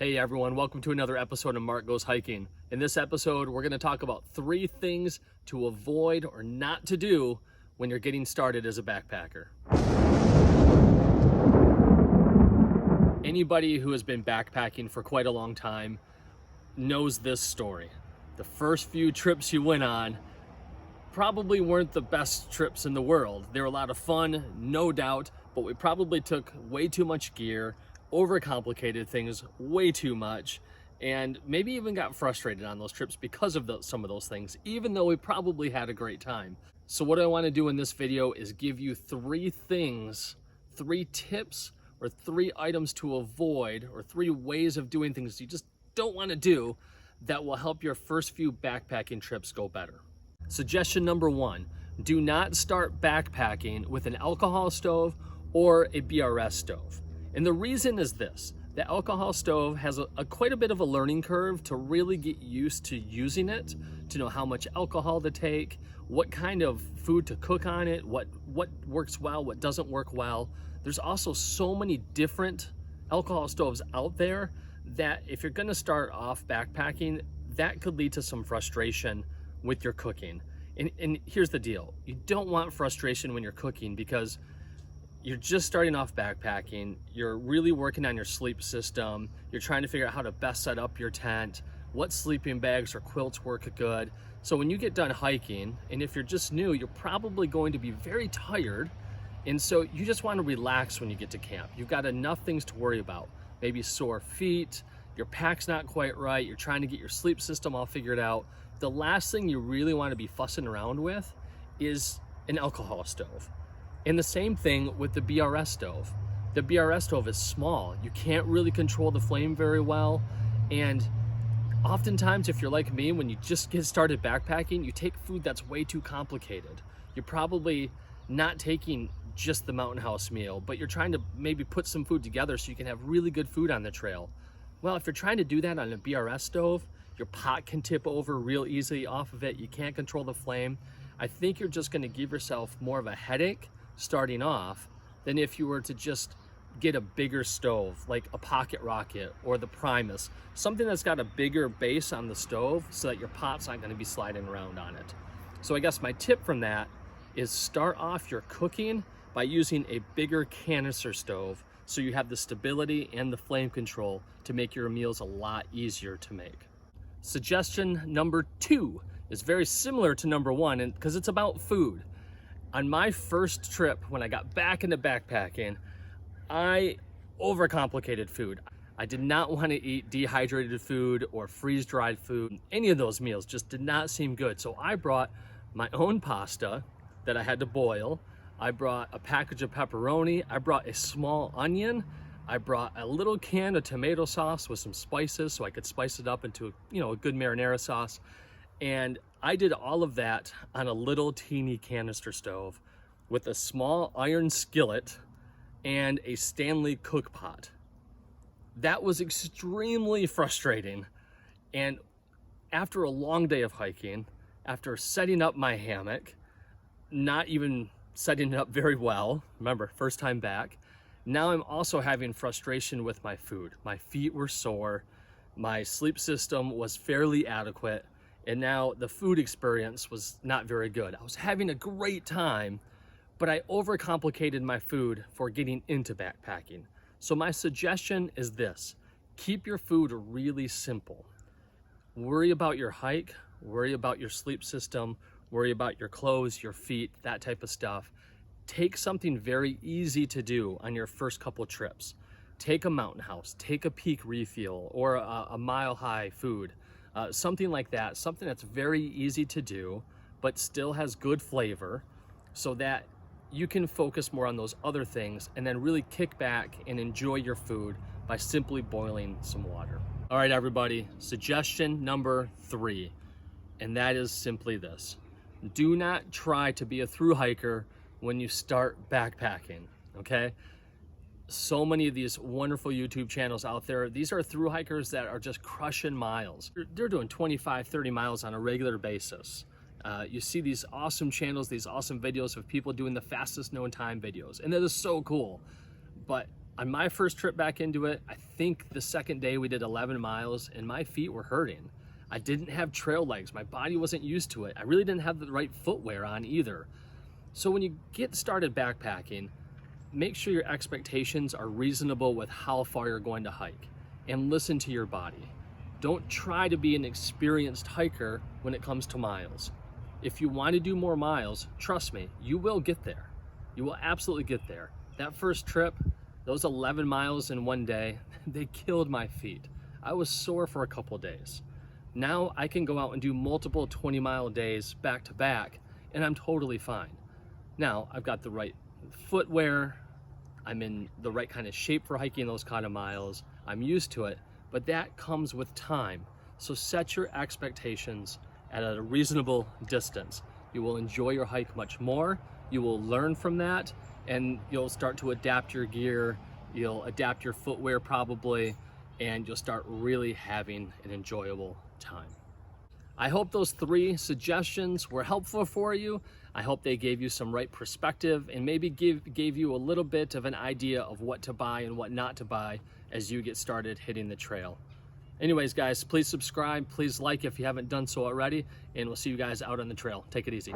Hey everyone, welcome to another episode of Mark Goes Hiking. In this episode, we're going to talk about 3 things to avoid or not to do when you're getting started as a backpacker. Anybody who has been backpacking for quite a long time knows this story. The first few trips you went on probably weren't the best trips in the world. They were a lot of fun, no doubt, but we probably took way too much gear, overcomplicated things way too much, and maybe even got frustrated on those trips because of some of those things, even though we probably had a great time. So what I want to do in this video is give you 3 things, 3 tips, or 3 items to avoid, or 3 ways of doing things you just don't want to do that will help your first few backpacking trips go better. Suggestion number 1, do not start backpacking with an alcohol stove or a BRS stove. And the reason is this: the alcohol stove has quite a bit of a learning curve to really get used to using it, to know how much alcohol to take, what kind of food to cook on it, what works well, what doesn't work well. There's also so many different alcohol stoves out there that if you're gonna start off backpacking, that could lead to some frustration with your cooking. And here's the deal: you don't want frustration when you're cooking, because you're just starting off backpacking, you're really working on your sleep system, you're trying to figure out how to best set up your tent, what sleeping bags or quilts work good. So when you get done hiking, and if you're just new, you're probably going to be very tired, and so you just want to relax when you get to camp. You've got enough things to worry about. Maybe sore feet, your pack's not quite right, you're trying to get your sleep system all figured out. The last thing you really want to be fussing around with is an alcohol stove. And the same thing with the BRS stove. The BRS stove is small. You can't really control the flame very well. And oftentimes, if you're like me, when you just get started backpacking, you take food that's way too complicated. You're probably not taking just the Mountain House meal, but you're trying to maybe put some food together so you can have really good food on the trail. Well, if you're trying to do that on a BRS stove, your pot can tip over real easily off of it. You can't control the flame. I think you're just going to give yourself more of a headache starting off than if you were to just get a bigger stove like a Pocket Rocket or the Primus, something that's got a bigger base on the stove so that your pot's not going to be sliding around on it. So I guess my tip from that is start off your cooking by using a bigger canister stove so you have the stability and the flame control to make your meals a lot easier to make. Suggestion number 2 is very similar to number 1, and because it's about food. On my first trip, when I got back into backpacking, I overcomplicated food. I did not want to eat dehydrated food or freeze-dried food. Any of those meals just did not seem good. So I brought my own pasta that I had to boil. I brought a package of pepperoni. I brought a small onion. I brought a little can of tomato sauce with some spices so I could spice it up into a good marinara sauce. And I did all of that on a little teeny canister stove with a small iron skillet and a Stanley cook pot. That was extremely frustrating. And after a long day of hiking, after setting up my hammock, not even setting it up very well, remember, first time back, now I'm also having frustration with my food. My feet were sore, my sleep system was fairly adequate, and now the food experience was not very good. I was having a great time, but I overcomplicated my food for getting into backpacking. So my suggestion is this: keep your food really simple. Worry about your hike, worry about your sleep system, worry about your clothes, your feet, that type of stuff. Take something very easy to do on your first couple trips. Take a Mountain House, take a Peak Refuel, or a Mile High food. Something like that, something that's very easy to do, but still has good flavor, so that you can focus more on those other things and then really kick back and enjoy your food by simply boiling some water. All right, everybody, suggestion number 3, and that is simply this: do not try to be a thru hiker when you start backpacking, okay? So many of these wonderful YouTube channels out there, these are thru hikers that are just crushing miles. They're doing 25, 30 miles on a regular basis. You see these awesome channels, these awesome videos of people doing the fastest known time videos, and that is so cool. But On my first trip back into it, I think the second day we did 11 miles and my feet were hurting. I didn't have trail legs. My body wasn't used to it. I really didn't have the right footwear on either. So when you get started backpacking, make sure your expectations are reasonable with how far you're going to hike, and listen to your body. Don't try to be an experienced hiker when it comes to miles. If you want to do more miles, trust me, you will get there. You will absolutely get there. That first trip, those 11 miles in one day, they killed my feet. I was sore for a couple days. Now I can go out and do multiple 20-mile days back to back, and I'm totally fine. Now I've got the right footwear, I'm in the right kind of shape for hiking those kind of miles, I'm used to it, but that comes with time. So set your expectations at a reasonable distance. You will enjoy your hike much more, you will learn from that, and you'll start to adapt your gear, you'll adapt your footwear probably, and you'll start really having an enjoyable time. I hope those 3 suggestions were helpful for you. I hope they gave you some right perspective and maybe gave you a little bit of an idea of what to buy and what not to buy as you get started hitting the trail. Anyways, guys, please subscribe, please like if you haven't done so already, and we'll see you guys out on the trail. Take it easy.